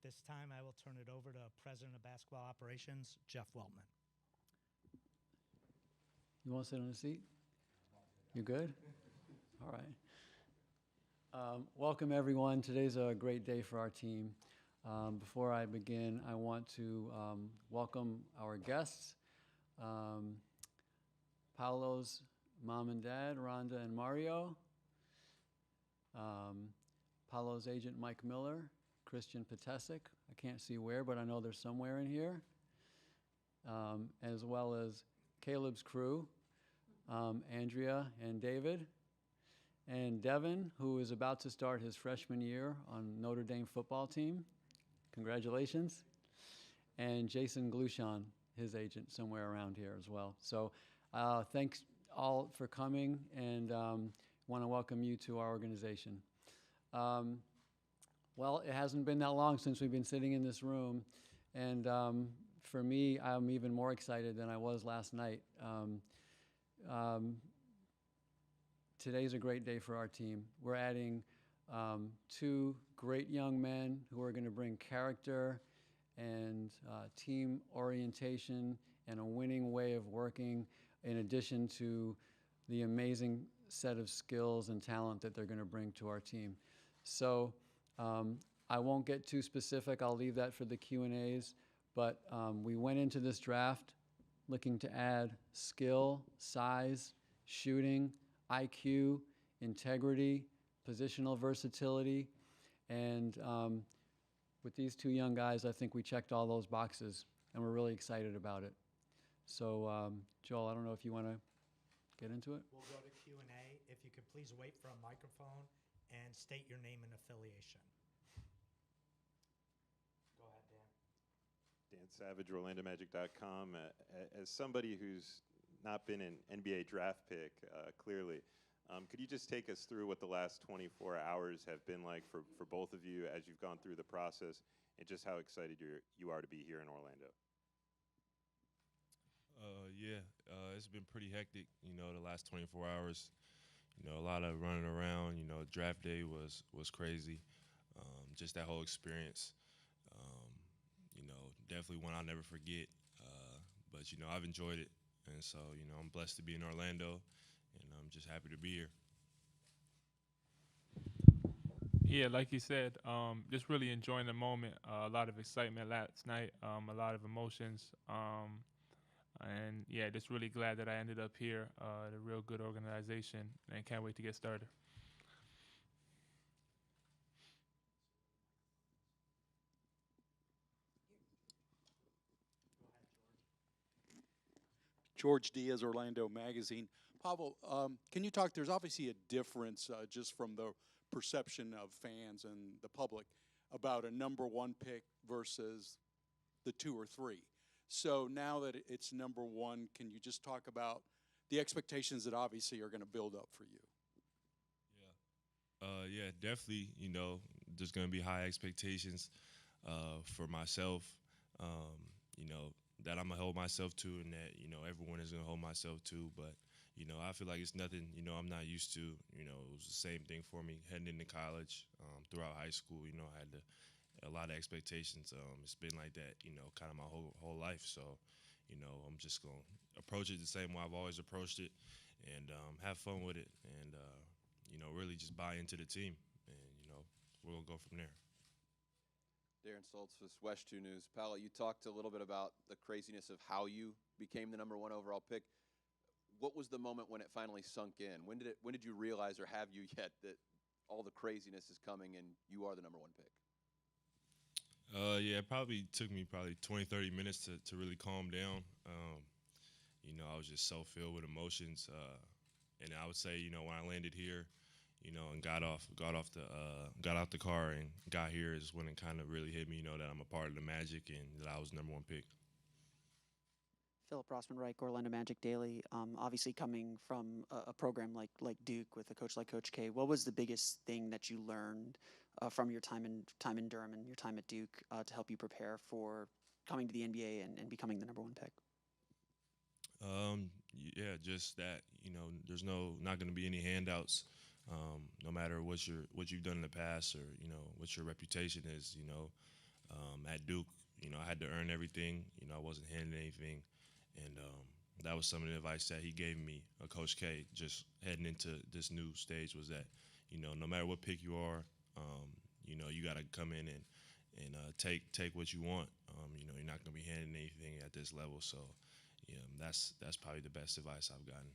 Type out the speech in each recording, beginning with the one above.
this time, I will turn it over to President of Basketball Operations, Jeff Weltman. You want to sit on the seat? You good? All right. Welcome, everyone. Today's a great day for our team. Before I begin, I want to welcome our guests, Paolo's mom and dad, Rhonda and Mario, Paolo's agent, Mike Miller, Christian Patesic. I can't see where, but I know they're somewhere in here, as well as Caleb's crew, Andrea and David, and Devin, who is about to start his freshman year on Notre Dame football team. Congratulations. And Jason Glushon, his agent, somewhere around here as well. So thanks all for coming, and want to welcome you to our organization. Well, it hasn't been that long since we've been sitting in this room, and for me, I'm even more excited than I was last night. Today's a great day for our team. We're adding two great young men who are going to bring character and team orientation and a winning way of working, in addition to the amazing set of skills and talent that they're going to bring to our team. So I won't get too specific. I'll leave that for the Q&As. But we went into this draft looking to add skill, size, shooting, IQ, integrity, positional versatility. And with these two young guys, I think we checked all those boxes, and we're really excited about it. So, Joel, I don't know if you want to get into it? We'll go to Q&A. If you could please wait for a microphone and state your name and affiliation. Go ahead, Dan. Dan Savage, OrlandoMagic.com. As somebody who's not been an NBA draft pick, clearly, could you just take us through what the last 24 hours have been like for both of you as you've gone through the process, and just how excited you are to be here in Orlando? It's been pretty hectic, the last 24 hours. A lot of running around. Draft day was crazy. Just that whole experience, definitely one I'll never forget. But, I've enjoyed it. And so, I'm blessed to be in Orlando, and I'm just happy to be here. Yeah, like you said, just really enjoying the moment. A lot of excitement last night, a lot of emotions. And yeah, just really glad that I ended up here at a real good organization, and can't wait to get started. George Diaz, Orlando Magazine. Pavel, can you talk, there's obviously a difference just from the perception of fans and the public about a number one pick versus the 2 or 3. So now that it's number one, can you just talk about the expectations that obviously are going to build up for you? Yeah, definitely, there's going to be high expectations for myself, that I'm going to hold myself to, and that, everyone is going to hold myself to. But, I feel like it's nothing, I'm not used to. It was the same thing for me heading into college, throughout high school. I had a lot of expectations. It's been like that, kind of my whole life. So, I'm just going to approach it the same way I've always approached it, and have fun with it, and, really just buy into the team. And, we'll go from there. Darren Stoltz with West 2 News. Paolo, you talked a little bit about the craziness of how you became the number one overall pick. What was the moment when it finally sunk in? When did you realize, or have you yet, that all the craziness is coming and you are the number one pick? Yeah, it probably took me 20, 30 minutes to really calm down. I was just so filled with emotions. And I would say, when I landed here, and got off the car and got here is when it kind of really hit me, that I'm a part of the Magic and that I was number one pick. Philip Rossman-Reich, Orlando Magic Daily. Obviously coming from a program like Duke with a coach like Coach K, what was the biggest thing that you learned from your time in Durham and your time at Duke to help you prepare for coming to the NBA and becoming the number one pick? Yeah, just that, there's not going to be any handouts. No matter what you've done in the past, or what your reputation is, At Duke, I had to earn everything. I wasn't handing anything, and that was some of the advice that he gave me, Coach K, just heading into this new stage was that, no matter what pick you are, you got to come in and take what you want. You're not going to be handing anything at this level. So, yeah, that's probably the best advice I've gotten.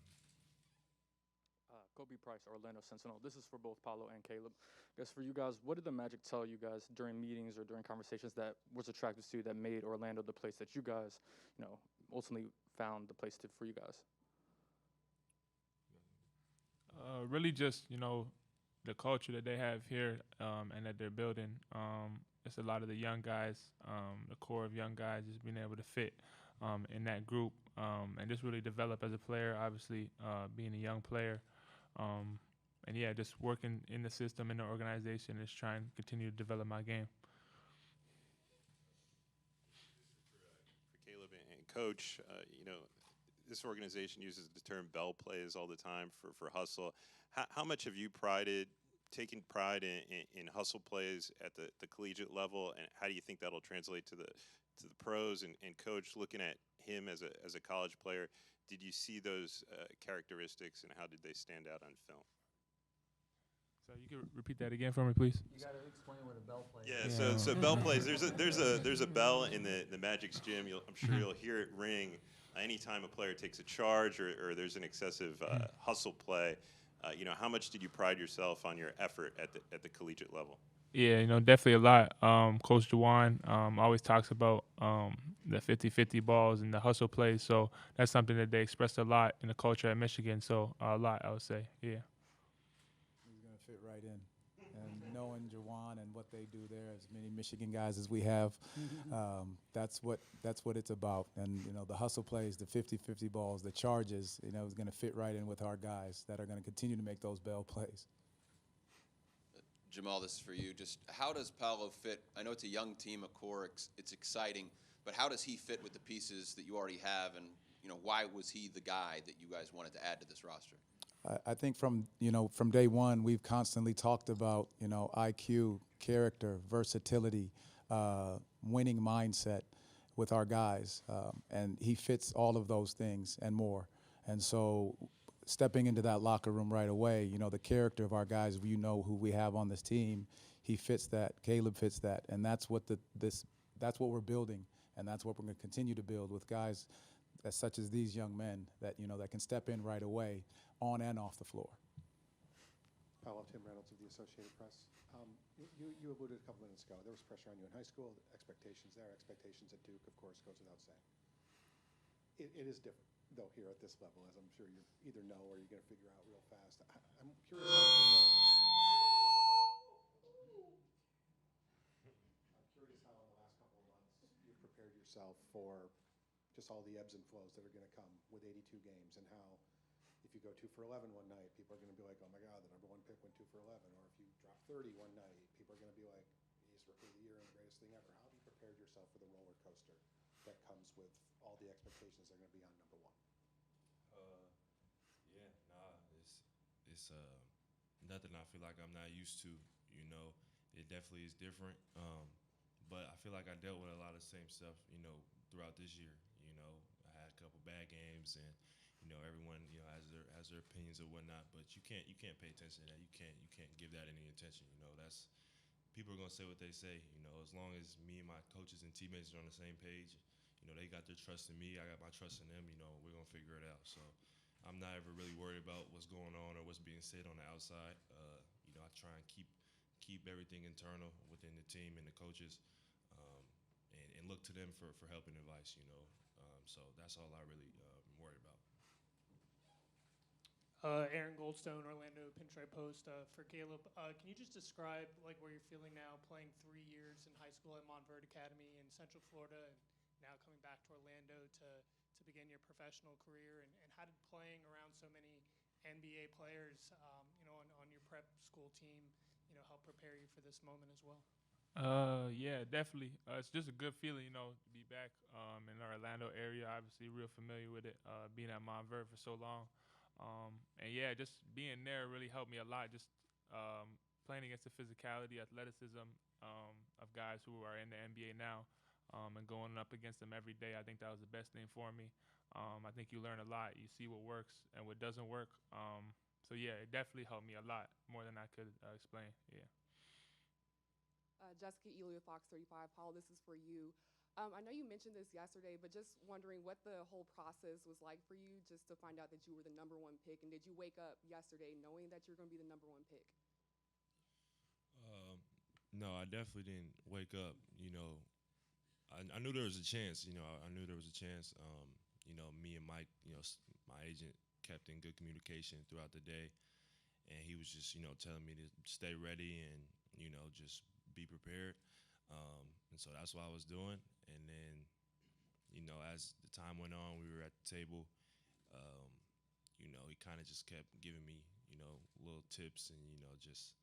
Kobe Price, Orlando Sentinel. This is for both Paolo and Caleb. I guess for you guys, what did the Magic tell you guys during meetings or during conversations that was attractive to you that made Orlando the place that you guys, ultimately found the place for you guys? Really just, the culture that they have here and that they're building. It's a lot of the young guys, the core of young guys, just being able to fit in that group and just really develop as a player, obviously being a young player. And yeah, just working in the system, in the organization, is trying to continue to develop my game. For Caleb and Coach, this organization uses the term bell plays all the time for hustle. How much have you taken pride in hustle plays at the collegiate level, and how do you think that'll translate to the pros? And Coach, looking at him as a college player, did you see those characteristics, and how did they stand out on film? So you can repeat that again for me, please. You got to explain what a bell play Yeah, is. so bell plays. There's a bell in the Magic's gym. I'm sure you'll hear it ring anytime a player takes a charge or there's an excessive hustle play. How much did you pride yourself on your effort at the collegiate level? Yeah, definitely a lot. Coach Juwan always talks about the 50-50 balls and the hustle plays. So that's something that they expressed a lot in the culture at Michigan. So a lot, I would say, yeah. He's going to fit right in. And knowing Juwan and what they do there, as many Michigan guys as we have, that's what it's about. And, the hustle plays, the 50-50 balls, the charges, is going to fit right in with our guys that are going to continue to make those bell plays. Jamal, this is for you. Just how does Paolo fit? I know it's a young team, a core. It's exciting, but how does he fit with the pieces that you already have? And why was he the guy that you guys wanted to add to this roster? I think from day one, we've constantly talked about IQ, character, versatility, winning mindset with our guys, and he fits all of those things and more. And so, stepping into that locker room right away, the character of our guys, who we have on this team, he fits that. Caleb fits that, and that's what that's what we're building, and that's what we're going to continue to build with guys such as these young men that that can step in right away, on and off the floor. Paolo, Tim Reynolds of the Associated Press. You alluded a couple minutes ago. There was pressure on you in high school. Expectations there. Expectations at Duke, of course, goes without saying. It is different, though, here at this level, as I'm sure you either know or you're going to figure out real fast. I'm curious how in the last couple of months you've prepared yourself for just all the ebbs and flows that are going to come with 82 games, and how if you go 2 for 11 one night, people are going to be like, oh my God, the number 1 pick went 2 for 11. Or if you drop 30 one night, people are going to be like, he's rookie of the year and the greatest thing ever. How have you prepared yourself for the roller coaster that comes with all the expectations that are going to be on number 1? It's nothing I feel like I'm not used to. It definitely is different. But I feel like I dealt with a lot of the same stuff, throughout this year. I had a couple bad games, and everyone has their opinions or whatnot. But you can't pay attention to that. You can't give that any attention. That's people are gonna say what they say. As long as me and my coaches and teammates are on the same page, they got their trust in me. I got my trust in them. We're gonna figure it out. So I'm not ever really worried about what's going on or what's being said on the outside. I try and keep everything internal within the team and the coaches, and look to them for help and advice. So that's all I really am worried about. Aaron Goldstone, Orlando Pinstripe Post. For Caleb, can you just describe where you're feeling now, playing 3 years in high school at Montverde Academy in Central Florida, and now coming back to Orlando to begin your professional career, and how did playing around so many NBA players, on your prep school team, help prepare you for this moment as well? Yeah, definitely. It's just a good feeling, to be back in the Orlando area. Obviously, real familiar with it, being at Montverde for so long. And yeah, just being there really helped me a lot. Just playing against the physicality, athleticism of guys who are in the NBA now, and going up against them every day. I think that was the best thing for me. I think you learn a lot. You see what works and what doesn't work. So yeah, it definitely helped me a lot, more than I could explain. Yeah. Jessica Ely with Fox 35. Paul, this is for you. I know you mentioned this yesterday, but just wondering what the whole process was like for you, just to find out that you were the #1 pick. And did you wake up yesterday knowing that you were going to be the #1 pick? No, I definitely didn't wake up. I knew there was a chance. I knew there was a chance. Me and Mike, my agent, kept in good communication throughout the day, and he was just, telling me to stay ready and, just be prepared. And so that's what I was doing. And then, as the time went on, we were at the table. He kind of just kept giving me, little tips and, just,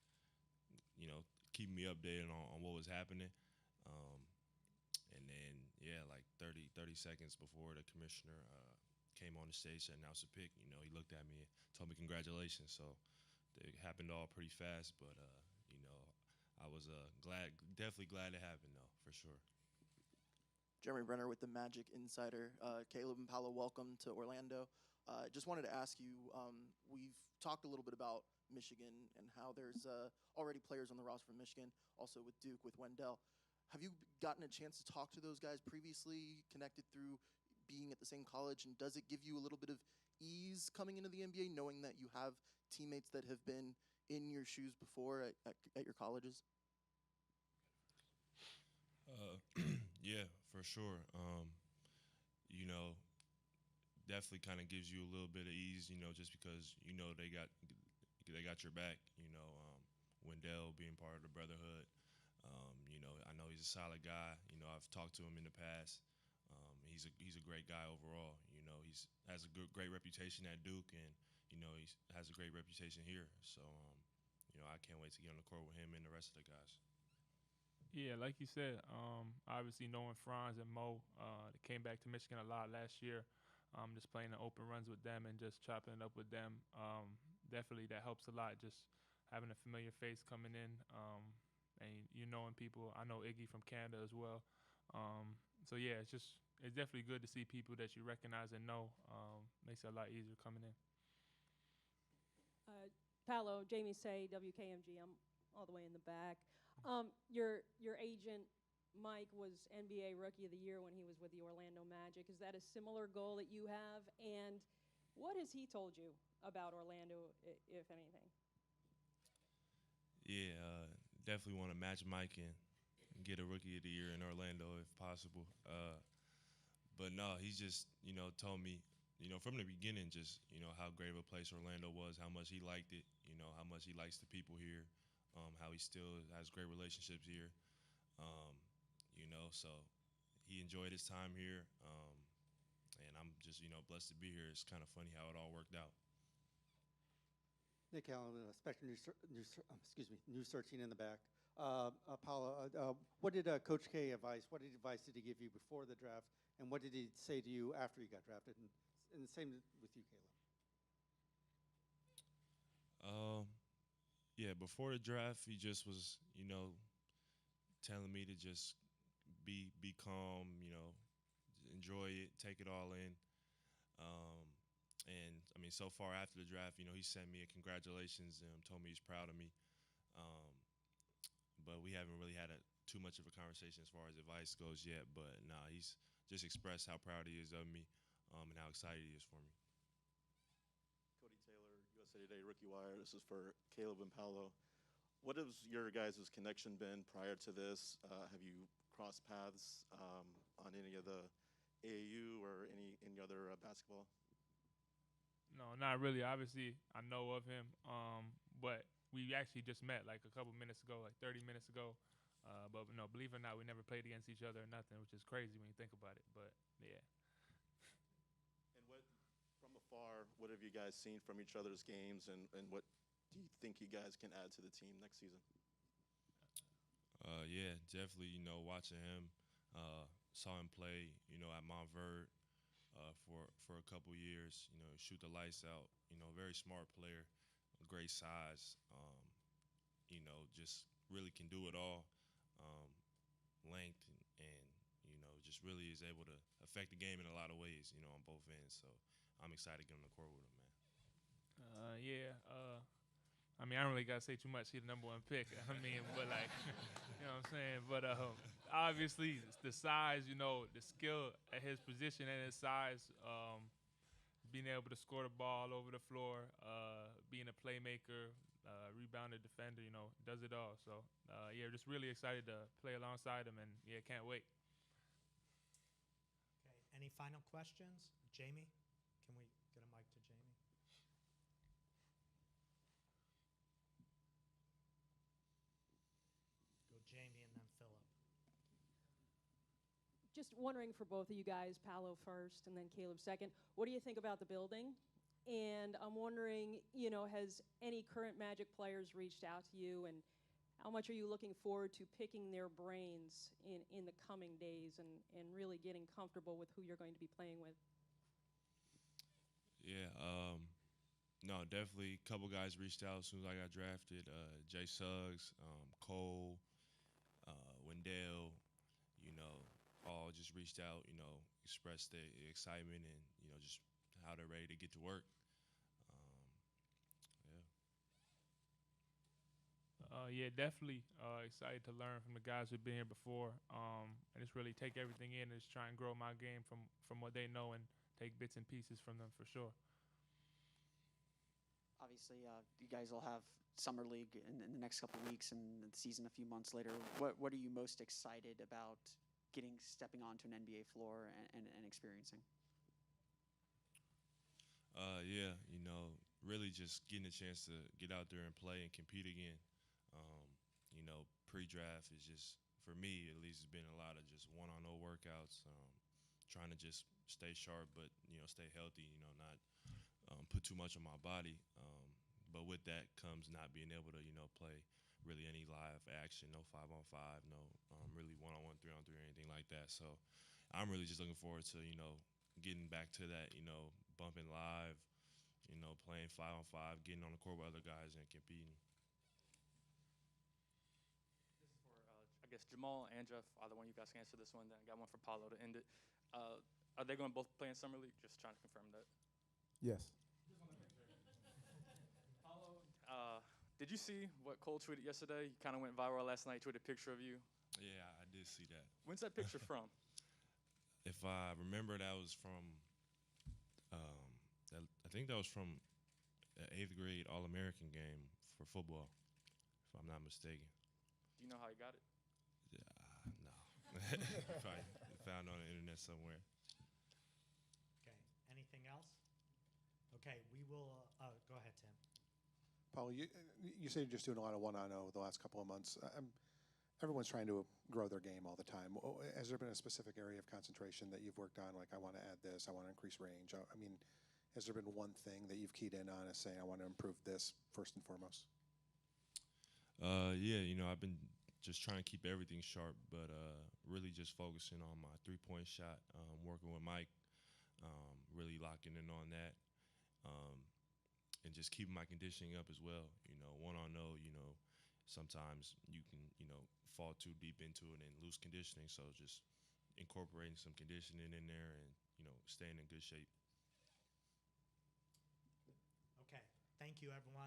keeping me updated on what was happening. And then, yeah, like 30 seconds before the commissioner came on the stage to announce the pick, he looked at me and told me congratulations. So it happened all pretty fast, but, I was definitely glad it happened, though, for sure. Jeremy Brenner with the Magic Insider. Caleb and Paolo, welcome to Orlando. Just wanted to ask you, we've talked a little bit about Michigan and how there's already players on the roster from Michigan, also with Duke, with Wendell. Have you gotten a chance to talk to those guys previously, connected through being at the same college, and does it give you a little bit of ease coming into the NBA, knowing that you have teammates that have been in your shoes before at your colleges? Yeah, for sure. Definitely kind of gives you a little bit of ease, just because they got your back. Wendell being part of the brotherhood. I know he's a solid guy. I've talked to him in the past. He's a great guy overall. He has a great reputation at Duke, and he has a great reputation here. So I can't wait to get on the court with him and the rest of the guys. Yeah, like you said, obviously knowing Franz and Mo, they came back to Michigan a lot last year. Just playing the open runs with them and just chopping it up with them. Definitely that helps a lot, just having a familiar face coming in, and knowing people. I know Iggy from Canada as well. So yeah, it's definitely good to see people that you recognize and know. Makes it a lot easier coming in. Paolo, Jamie Say, WKMG. I'm all the way in the back. Your agent, Mike, was NBA Rookie of the Year when he was with the Orlando Magic. Is that a similar goal that you have? And what has he told you about Orlando, if anything? Yeah, definitely want to match Mike and get a Rookie of the Year in Orlando if possible. But no, he's just, told me, from the beginning, just, how great of a place Orlando was, how much he liked it, how much he likes the people here. How he still has great relationships here, so he enjoyed his time here, and I'm just, blessed to be here. It's kind of funny how it all worked out. Nick Allen, Spectrum News 13 in the back. Paolo, what did Coach K advise? What advice did he give you before the draft, and what did he say to you after you got drafted? And the same with you, Caleb. Yeah, before the draft, he just was, telling me to just be calm, enjoy it, take it all in. And I mean, so far after the draft, he sent me a congratulations and told me he's proud of me. But we haven't really had too much of a conversation as far as advice goes yet. But nah, he's just expressed how proud he is of me, and how excited he is for me. Cody Taylor, USA Today Rookie Wire. This is for Caleb and Paolo. What has your guys' connection been prior to this? Have you crossed paths on any of the AAU or any other basketball? No, not really. Obviously, I know of him, but we actually just met like a couple minutes ago, like 30 minutes ago. But no, believe it or not, we never played against each other or nothing, which is crazy when you think about it. But yeah. And from afar, what have you guys seen from each other's games, and what do you think you guys can add to the team next season? Yeah, definitely, watching him, saw him play, at Montverde for a couple years, shoot the lights out, very smart player, great size, just really can do it all. Length and just really is able to affect the game in a lot of ways, on both ends. So I'm excited to get on the court with him, man. I mean, I don't really got to say too much. He's the #1 pick. I mean, but like, you know what I'm saying? But obviously, the size, the skill at his position and his size, being able to score the ball over the floor, being a playmaker, rebounder, defender, does it all. So, just really excited to play alongside him, and can't wait. Okay, any final questions? Jamie, can we get a mic to Jamie? Go Jamie and then Philip. Just wondering for both of you guys, Paolo first and then Caleb second, what do you think about the building? And I'm wondering, has any current Magic players reached out to you, and how much are you looking forward to picking their brains in the coming days and really getting comfortable with who you're going to be playing with? Yeah, no, definitely a couple guys reached out as soon as I got drafted. Jay Suggs, Cole, Wendell, all just reached out, expressed their excitement and, just how they're ready to get to work. Definitely excited to learn from the guys who've been here before, and just really take everything in and just try and grow my game from what they know and take bits and pieces from them for sure. Obviously, you guys will have summer league in the next couple of weeks and the season a few months later. What are you most excited about stepping onto an NBA floor and experiencing? Really just getting a chance to get out there and play and compete again. Pre-draft is just, for me at least, it's been a lot of just one-on-one workouts, trying to just stay sharp, but stay healthy. Not put too much on my body. But with that comes not being able to play really any live action, no 5-on-5, no really 1-on-1, 3-on-3, or anything like that. So I'm really just looking forward to getting back to that, bumping live, playing 5-on-5, getting on the court with other guys and competing. I guess Jamal and Jeff, either one of you guys can answer this one. Then I got one for Paolo to end it. Are they going to both play in summer league? Just trying to confirm that. Yes. Paolo, did you see what Cole tweeted yesterday? He kind of went viral last night. Tweeted a picture of you. Yeah, I did see that. When's that picture from? If I remember, that was from. I think that was from an 8th grade All-American game for football, if I'm not mistaken. Do you know how he got it? No. Probably found on the internet somewhere. Okay, anything else? Okay, we will, go ahead, Tim. Paul, you say you're just doing a lot of one-on-0 the last couple of months. Everyone's trying to grow their game all the time. Has there been a specific area of concentration that you've worked on? Like, I want to add this, I want to increase range. I mean, has there been one thing that you've keyed in on as saying, I want to improve this first and foremost? I've been just trying to keep everything sharp, but really just focusing on my three-point shot, working with Mike, really locking in on that, and just keeping my conditioning up as well. One-on-0, sometimes you can, fall too deep into it and lose conditioning, so just incorporating some conditioning in there and, staying in good shape. Okay, thank you, everyone.